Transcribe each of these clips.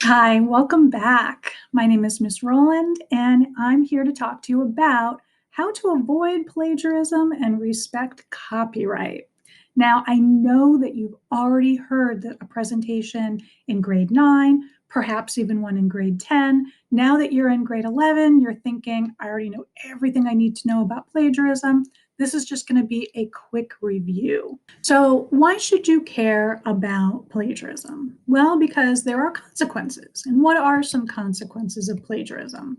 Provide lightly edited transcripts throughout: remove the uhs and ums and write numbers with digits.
Hi, welcome back. My name is Miss Roland, and I'm here to talk to you about how to avoid plagiarism and respect copyright. Now, I know that you've already heard a presentation in grade 9, perhaps even one in grade 10. Now that you're in grade 11, you're thinking, I already know everything I need to know about plagiarism. This is just going to be a quick review. So, why should you care about plagiarism? Well, because there are consequences. And what are some consequences of plagiarism?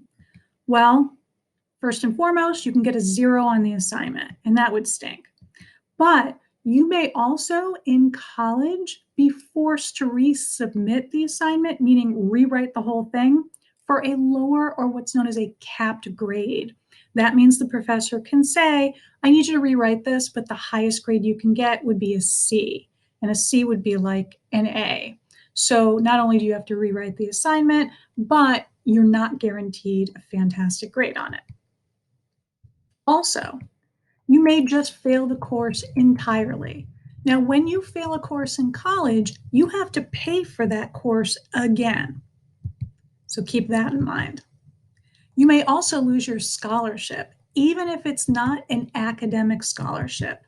Well, first and foremost, you can get a 0 on the assignment, and that would stink. But you may also, in college, be forced to resubmit the assignment, meaning rewrite the whole thing, for a lower or what's known as a capped grade. That means the professor can say, I need you to rewrite this, but the highest grade you can get would be a C, and a C would be like an A. So not only do you have to rewrite the assignment, but you're not guaranteed a fantastic grade on it. Also, you may just fail the course entirely. Now, when you fail a course in college, you have to pay for that course again. So keep that in mind. You may also lose your scholarship, even if it's not an academic scholarship.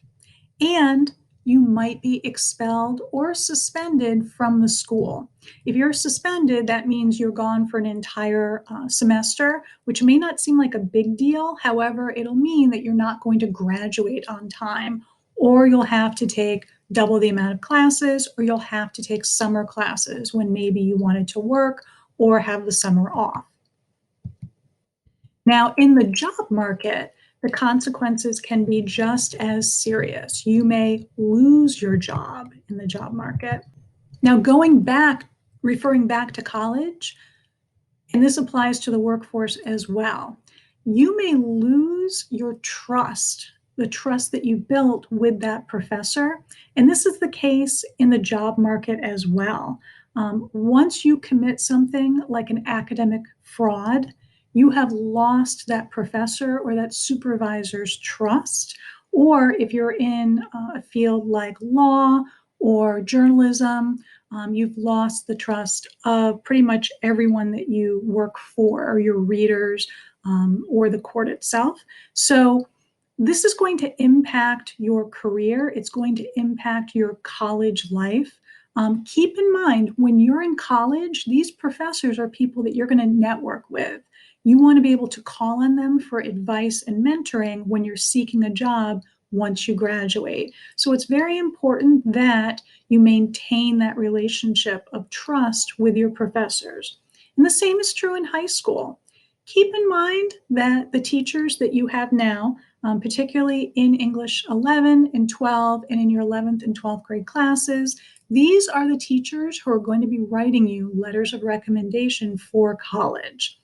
And you might be expelled or suspended from the school. If you're suspended, that means you're gone for an entire semester, which may not seem like a big deal. However, it'll mean that you're not going to graduate on time, or you'll have to take double the amount of classes, or you'll have to take summer classes when maybe you wanted to work or have the summer off. Now, in the job market, the consequences can be just as serious. You may lose your job in the job market. Now, referring back to college, and this applies to the workforce as well, you may lose your trust, the trust that you built with that professor. And this is the case in the job market as well. Once you commit something like an academic fraud, you have lost that professor or that supervisor's trust. Or if you're in a field like law or journalism, you've lost the trust of pretty much everyone that you work for, or your readers, or the court itself. So this is going to impact your career. It's going to impact your college life. Keep in mind, when you're in college, these professors are people that you're going to network with. You want to be able to call on them for advice and mentoring when you're seeking a job once you graduate. So it's very important that you maintain that relationship of trust with your professors. And the same is true in high school. Keep in mind that the teachers that you have now, particularly in English 11 and 12 and in your 11th and 12th grade classes, these are the teachers who are going to be writing you letters of recommendation for college.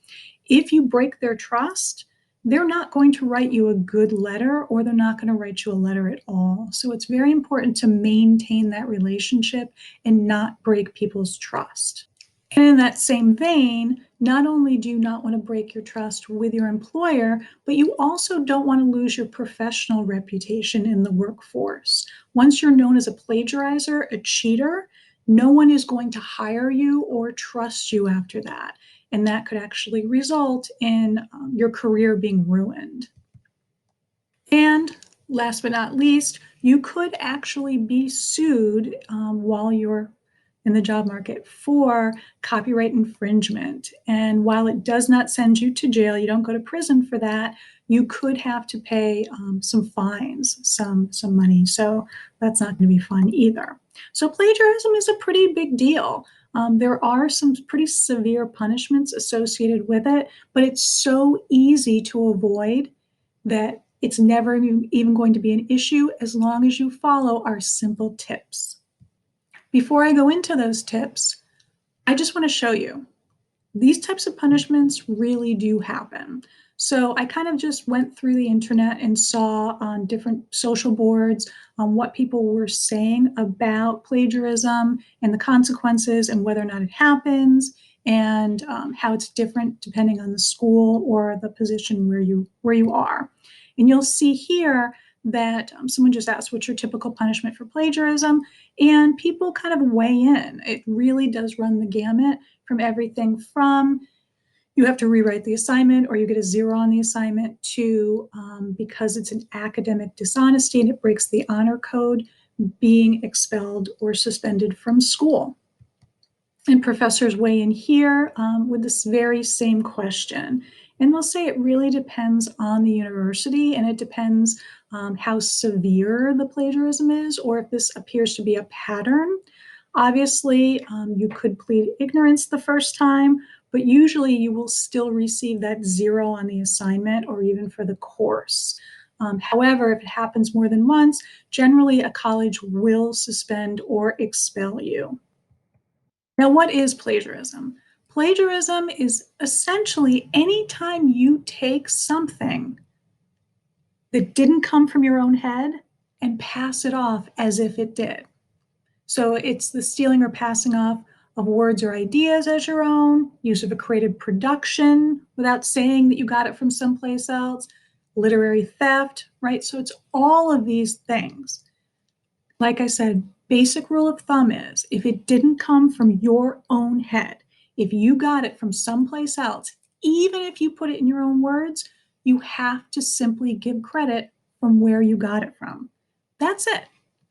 If you break their trust, they're not going to write you a good letter, or they're not going to write you a letter at all. So it's very important to maintain that relationship and not break people's trust. And in that same vein, not only do you not want to break your trust with your employer, but you also don't want to lose your professional reputation in the workforce. Once you're known as a plagiarizer, a cheater, no one is going to hire you or trust you after that. And that could actually result in your career being ruined. And last but not least, you could actually be sued while you're in the job market for copyright infringement. And while it does not send you to jail, you don't go to prison for that, you could have to pay some fines, some money. So that's not going to be fun either. So plagiarism is a pretty big deal. There are some pretty severe punishments associated with it, but it's so easy to avoid that it's never even going to be an issue as long as you follow our simple tips. Before I go into those tips, I just want to show you these types of punishments really do happen. So I kind of just went through the internet and saw on different social boards what people were saying about plagiarism and the consequences and whether or not it happens, and how it's different depending on the school or the position where you are. And you'll see here that someone just asked, what's your typical punishment for plagiarism? And people kind of weigh in. It really does run the gamut from everything from you have to rewrite the assignment or you get a 0 on the assignment to because it's an academic dishonesty and it breaks the honor code, being expelled or suspended from school. And professors weigh in here with this very same question. And they'll say it really depends on the university and it depends how severe the plagiarism is or if this appears to be a pattern. Obviously, you could plead ignorance the first time, but usually you will still receive that 0 on the assignment or even for the course. However, if it happens more than once, generally a college will suspend or expel you. Now, what is plagiarism? Plagiarism is essentially anytime you take something that didn't come from your own head and pass it off as if it did. So it's the stealing or passing off of words or ideas as your own, use of a creative production without saying that you got it from someplace else, literary theft, right? So it's all of these things. Like I said, basic rule of thumb is if it didn't come from your own head, if you got it from someplace else, even if you put it in your own words, you have to simply give credit from where you got it from. That's it.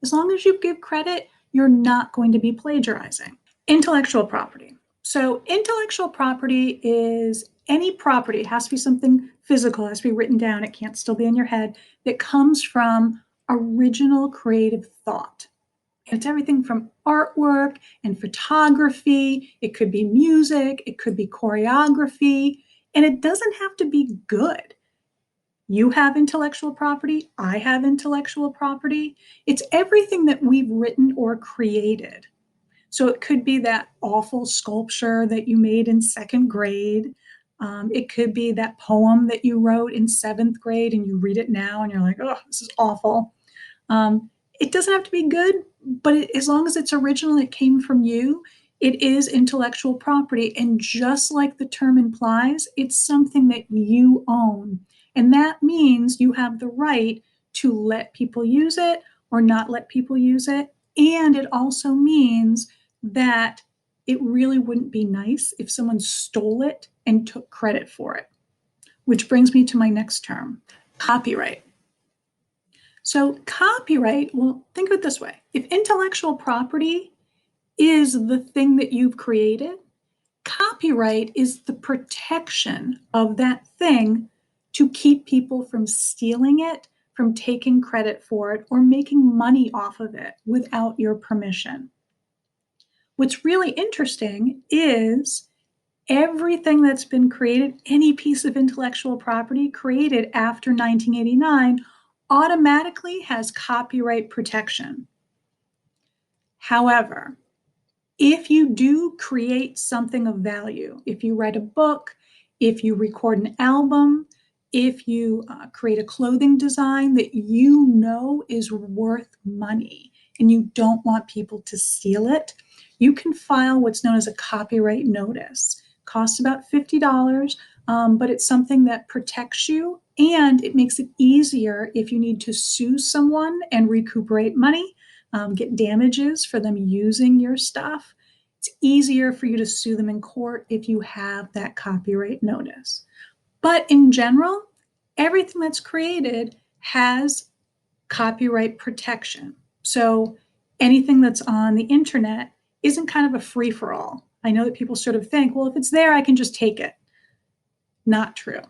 As long as you give credit, you're not going to be plagiarizing. Intellectual property. So intellectual property is any property. It has to be something physical, it has to be written down. It can't still be in your head, that comes from original creative thought. And it's everything from artwork and photography. It could be music. It could be choreography. And it doesn't have to be good. You have intellectual property. I have intellectual property. It's everything that we've written or created. So it could be that awful sculpture that you made in 2nd grade. It could be that poem that you wrote in 7th grade and you read it now and you're like, oh, this is awful. It doesn't have to be good, but as long as it's original, it came from you, it is intellectual property. And just like the term implies, it's something that you own. And that means you have the right to let people use it or not let people use it. And it also means that it really wouldn't be nice if someone stole it and took credit for it. Which brings me to my next term, copyright. So copyright, well, think of it this way. If intellectual property is the thing that you've created, copyright is the protection of that thing to keep people from stealing it, from taking credit for it, or making money off of it without your permission. What's really interesting is everything that's been created, any piece of intellectual property created after 1989 automatically has copyright protection. However, if you do create something of value, if you write a book, if you record an album, if you create a clothing design that you know is worth money and you don't want people to steal it, you can file what's known as a copyright notice. It costs about $50, but it's something that protects you and it makes it easier if you need to sue someone and recuperate money, get damages for them using your stuff. It's easier for you to sue them in court if you have that copyright notice. But in general, everything that's created has copyright protection. So anything that's on the internet isn't kind of a free-for-all. I know that people sort of think, well, if it's there, I can just take it. Not true.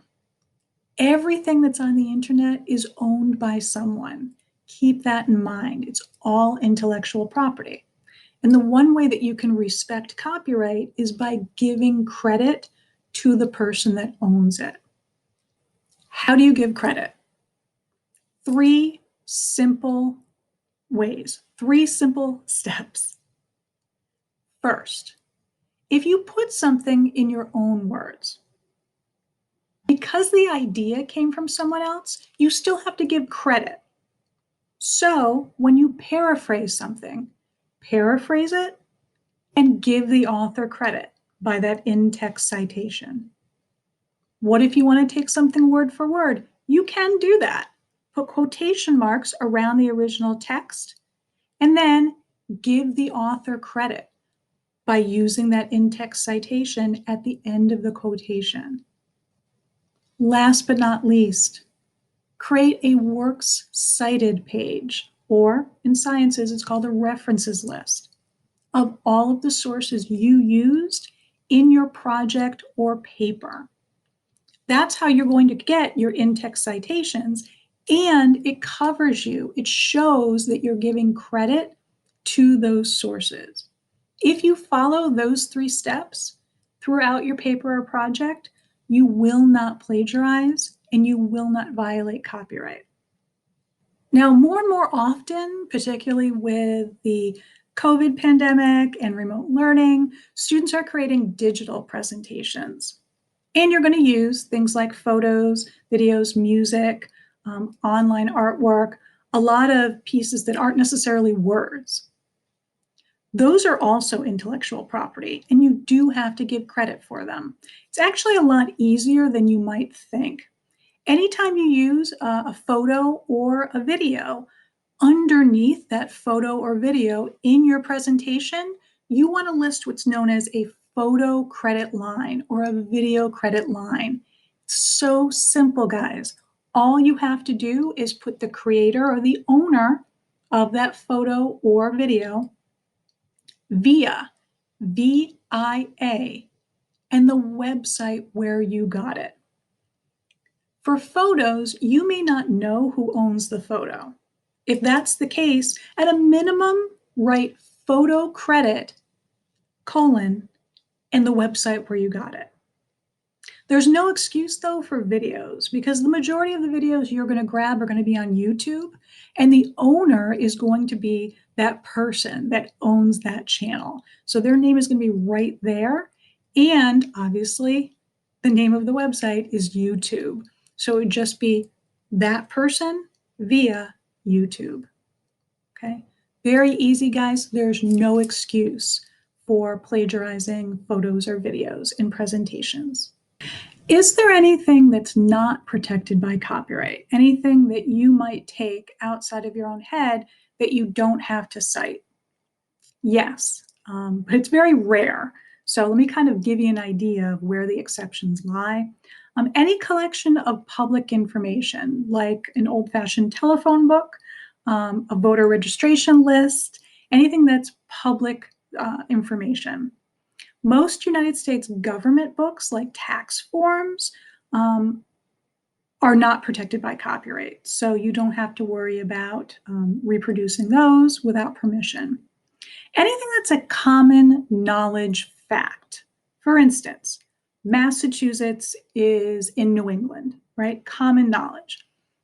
Everything that's on the internet is owned by someone. Keep that in mind. It's all intellectual property. And the one way that you can respect copyright is by giving credit to the person that owns it. How do you give credit? 3 simple ways, 3 simple steps. First, if you put something in your own words, because the idea came from someone else, you still have to give credit. So when you paraphrase something, paraphrase it and give the author credit by that in-text citation. What if you want to take something word for word? You can do that. put quotation marks around the original text, and then give the author credit by using that in-text citation at the end of the quotation. Last but not least, create a works cited page, or in sciences, it's called a references list, of all of the sources you used in your project or paper. That's how you're going to get your in-text citations, and it covers you. It shows that you're giving credit to those sources. If you follow those 3 steps throughout your paper or project, you will not plagiarize and you will not violate copyright. Now, more and more often, particularly with the COVID pandemic and remote learning, students are creating digital presentations. And you're going to use things like photos, videos, music, online artwork, a lot of pieces that aren't necessarily words. Those are also intellectual property, and you do have to give credit for them. It's actually a lot easier than you might think. Anytime you use a photo or a video, underneath that photo or video in your presentation, you want to list what's known as a photo credit line or a video credit line. It's so simple, guys. All you have to do is put the creator or the owner of that photo or video via VIA and the website where you got it. For photos, you may not know who owns the photo. If that's the case, at a minimum, write photo credit, and the website where you got it. There's no excuse, though, for videos, because the majority of the videos you're going to grab are going to be on YouTube, and the owner is going to be that person that owns that channel. So their name is going to be right there, and obviously, the name of the website is YouTube. So it would just be that person via YouTube. Okay, very easy, guys. There's no excuse for plagiarizing photos or videos in presentations. Is there anything that's not protected by copyright? Anything that you might take outside of your own head that you don't have to cite? Yes, but it's very rare. So let me kind of give you an idea of where the exceptions lie. Any collection of public information, like an old-fashioned telephone book, a voter registration list, anything that's public information. Most United States government books, like tax forms, are not protected by copyright. So you don't have to worry about reproducing those without permission. Anything that's a common knowledge fact. For instance, Massachusetts is in New England, right? Common knowledge.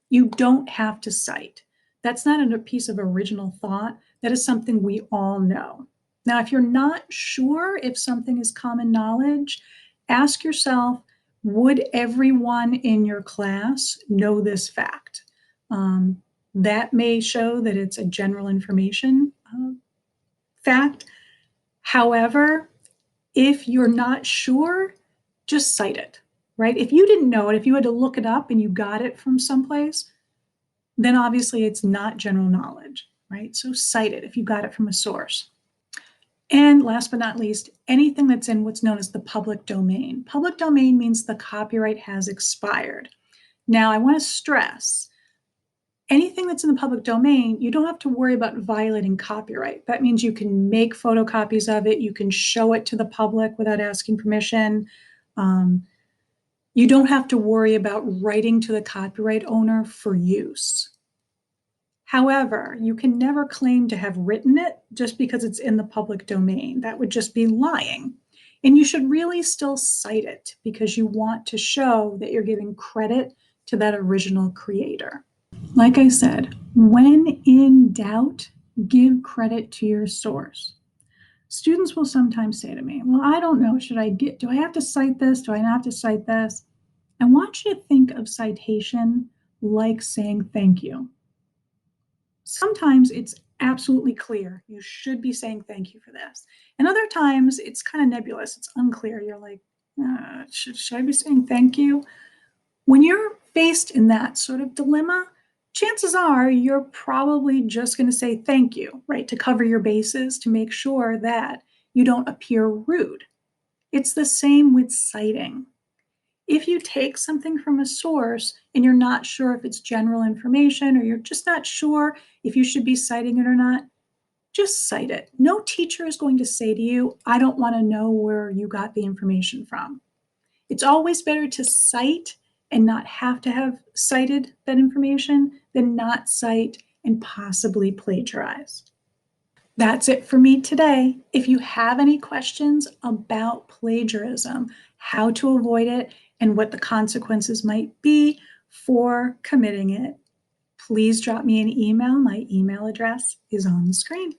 You don't have to cite. That's not a piece of original thought. That is something we all know. Now, if you're not sure if something is common knowledge, ask yourself, would everyone in your class know this fact? That may show that it's a general information fact. However, if you're not sure, just cite it, right? If you didn't know it, if you had to look it up and you got it from someplace, then obviously it's not general knowledge, right? So cite it if you got it from a source. And last but not least, anything that's in what's known as the public domain. Public domain means the copyright has expired. Now, I want to stress, anything that's in the public domain, you don't have to worry about violating copyright. That means you can make photocopies of it. You can show it to the public without asking permission. You don't have to worry about writing to the copyright owner for use. However, you can never claim to have written it just because it's in the public domain. That would just be lying. And you should really still cite it because you want to show that you're giving credit to that original creator. Like I said, when in doubt, give credit to your source. Students will sometimes say to me, well, I don't know, do I have to cite this? Do I not have to cite this? I want you to think of citation like saying thank you. Sometimes it's absolutely clear. You should be saying thank you for this. And other times it's kind of nebulous. It's unclear. You're like, should I be saying thank you? When you're faced in that sort of dilemma, chances are you're probably just going to say thank you, right, to cover your bases, to make sure that you don't appear rude. It's the same with citing. If you take something from a source and you're not sure if it's general information, or you're just not sure if you should be citing it or not, just cite it. No teacher is going to say to you, I don't want to know where you got the information from. It's always better to cite and not have to have cited that information than not cite and possibly plagiarize. That's it for me today. If you have any questions about plagiarism, how to avoid it, and what the consequences might be for committing it, please drop me an email. My email address is on the screen.